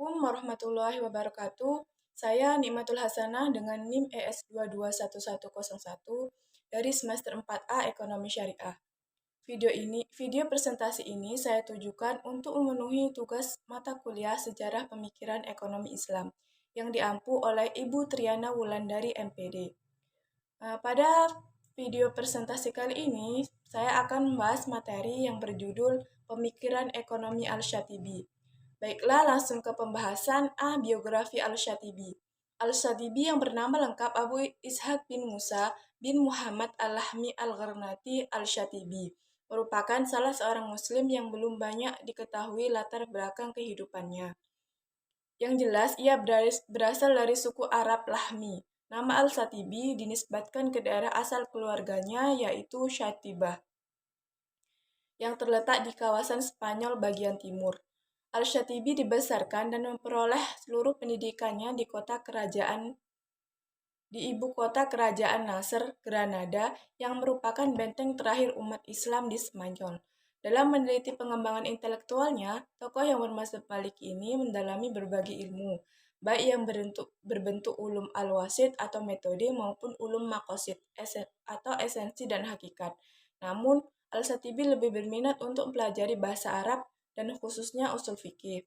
Assalamualaikum warahmatullahi wabarakatuh. Saya Nikmatul Hasanah dengan NIM ES221101 dari semester 4A Ekonomi Syariah. Video presentasi ini saya tujukan untuk memenuhi tugas mata kuliah Sejarah Pemikiran Ekonomi Islam yang diampu oleh Ibu Triana Wulandari MPD. Pada video presentasi kali ini, saya akan membahas materi yang berjudul Pemikiran Ekonomi Al-Syatibi. Baiklah, langsung ke pembahasan. Biografi Al-Syatibi. Al-Syatibi yang bernama lengkap Abu Ishaq bin Musa bin Muhammad Al-Lahmi Al-Gharnati Al-Syatibi merupakan salah seorang muslim yang belum banyak diketahui latar belakang kehidupannya. Yang jelas, ia berasal dari suku Arab Lahmi. Nama Al-Syatibi dinisbatkan ke daerah asal keluarganya, yaitu Syatibah, yang terletak di kawasan Spanyol bagian timur. Al-Syatibi dibesarkan dan memperoleh seluruh pendidikannya di ibu kota kerajaan Nasr, Granada, yang merupakan benteng terakhir umat Islam di Spanyol. Dalam meneliti pengembangan intelektualnya, tokoh yang bermazhab Maliki ini mendalami berbagai ilmu, baik yang berbentuk ulum al-wasid atau metode maupun ulum maqasid atau esensi dan hakikat. Namun, Al-Syatibi lebih berminat untuk mempelajari bahasa Arab dan khususnya usul fikih.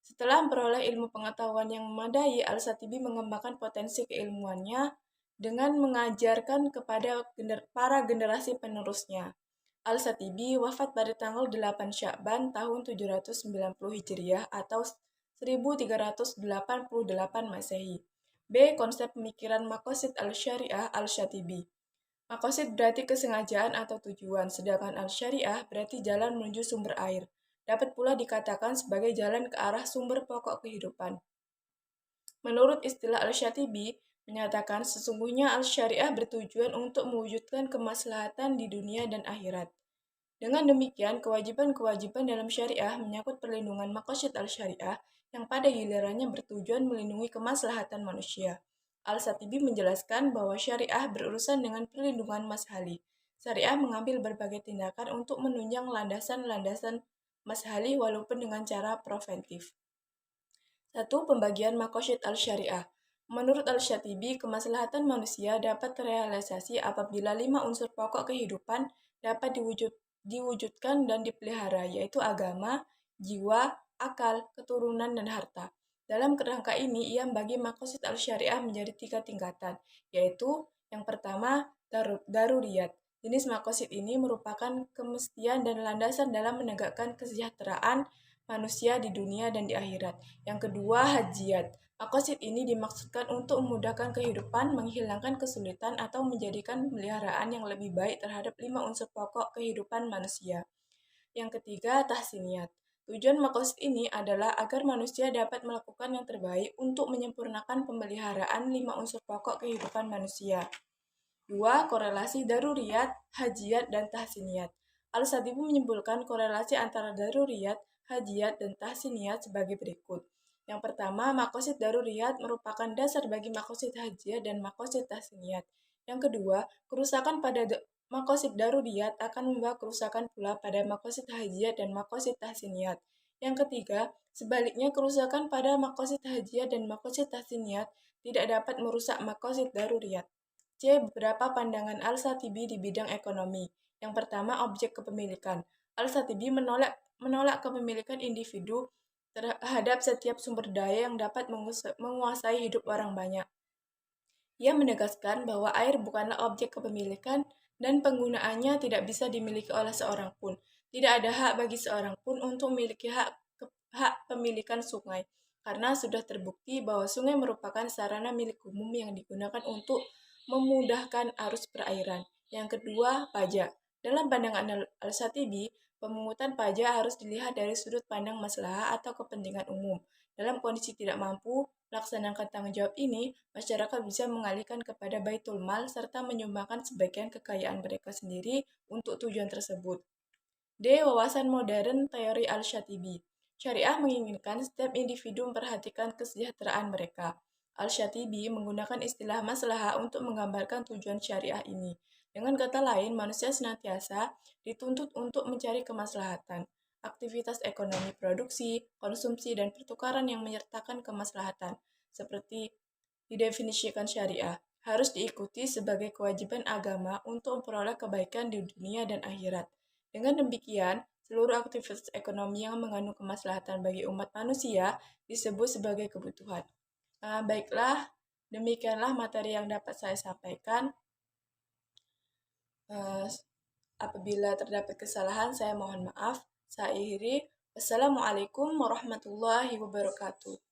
Setelah memperoleh ilmu pengetahuan yang memadai, Al-Syatibi mengembangkan potensi keilmuannya dengan mengajarkan kepada para generasi penerusnya. Al-Syatibi wafat pada tanggal 8 Sya'ban tahun 790 Hijriah atau 1388 Masehi. B. Konsep pemikiran Maqasid al-Syariah Al-Syatibi. Maqasid berarti kesengajaan atau tujuan, sedangkan al-syariah berarti jalan menuju sumber air. Dapat pula dikatakan sebagai jalan ke arah sumber pokok kehidupan. Menurut istilah Al-Syatibi, menyatakan sesungguhnya al-syariah bertujuan untuk mewujudkan kemaslahatan di dunia dan akhirat. Dengan demikian, kewajiban-kewajiban dalam syariah menyangkut perlindungan maqasid al-syariah yang pada gilirannya bertujuan melindungi kemaslahatan manusia. Al-Syatibi menjelaskan bahwa syariah berurusan dengan perlindungan mashali. Syariah mengambil berbagai tindakan untuk menunjang landasan-landasan mashali walaupun dengan cara preventif. 1. Pembagian maqasid al-syariah. Menurut Al-Syatibi, kemaslahatan manusia dapat terrealisasi apabila 5 unsur pokok kehidupan dapat diwujudkan dan dipelihara, yaitu agama, jiwa, akal, keturunan, dan harta. Dalam kerangka ini, ia membagi maqasid al-syariah menjadi 3 tingkatan, yaitu yang pertama, daruriyat. Jenis maqasid ini merupakan kemestian dan landasan dalam menegakkan kesejahteraan manusia di dunia dan di akhirat. Yang kedua, hajiyat. Maqasid ini dimaksudkan untuk memudahkan kehidupan, menghilangkan kesulitan, atau menjadikan pemeliharaan yang lebih baik terhadap 5 unsur pokok kehidupan manusia. Yang ketiga, tahsiniyat. Tujuan maqasid ini adalah agar manusia dapat melakukan yang terbaik untuk menyempurnakan pemeliharaan 5 unsur pokok kehidupan manusia. 2. Korelasi daruriyat, hajiyat, dan tahsiniyat. Al-Syatibi menyimpulkan korelasi antara daruriyat, hajiyat, dan tahsiniyat sebagai berikut. Yang pertama, maqasid daruriyat merupakan dasar bagi maqasid hajiyat dan maqasid tahsiniyat. Yang kedua, kerusakan pada maqasid daruriyat akan membawa kerusakan pula pada maqasid hajiyat dan maqasid tahsiniyat. Yang ketiga, sebaliknya kerusakan pada maqasid hajiyat dan maqasid tahsiniyat tidak dapat merusak maqasid daruriyat. C. Beberapa pandangan Al-Syatibi di bidang ekonomi. Yang pertama, objek kepemilikan. Al-Syatibi menolak kepemilikan individu terhadap setiap sumber daya yang dapat menguasai hidup orang banyak. Ia menegaskan bahwa air bukanlah objek kepemilikan dan penggunaannya tidak bisa dimiliki oleh seorang pun. Tidak ada hak bagi seorang pun untuk memiliki hak pemilikan sungai, karena sudah terbukti bahwa sungai merupakan sarana milik umum yang digunakan untuk memudahkan arus perairan. Yang kedua, pajak. Dalam pandangan Al-Syatibi, pemungutan pajak harus dilihat dari sudut pandang maslahah atau kepentingan umum. Dalam kondisi tidak mampu melaksanakan tanggung jawab ini, masyarakat bisa mengalihkan kepada Baitul Mal serta menyumbangkan sebagian kekayaan mereka sendiri untuk tujuan tersebut. D. Wawasan modern teori Al-Syatibi. Syariah menginginkan setiap individu memperhatikan kesejahteraan mereka. Al-Syatibi menggunakan istilah maslahah untuk menggambarkan tujuan syariah ini. Dengan kata lain, manusia senantiasa dituntut untuk mencari kemaslahatan. aktivitas ekonomi produksi, konsumsi, dan pertukaran yang menyertakan kemaslahatan, seperti didefinisikan syariah, harus diikuti sebagai kewajiban agama untuk memperoleh kebaikan di dunia dan akhirat. Dengan demikian, seluruh aktivitas ekonomi yang mengandung kemaslahatan bagi umat manusia disebut sebagai kebutuhan. Baiklah, demikianlah materi yang dapat saya sampaikan. Apabila terdapat kesalahan, saya mohon maaf. Saya akhiri. Wassalamualaikum warahmatullahi wabarakatuh.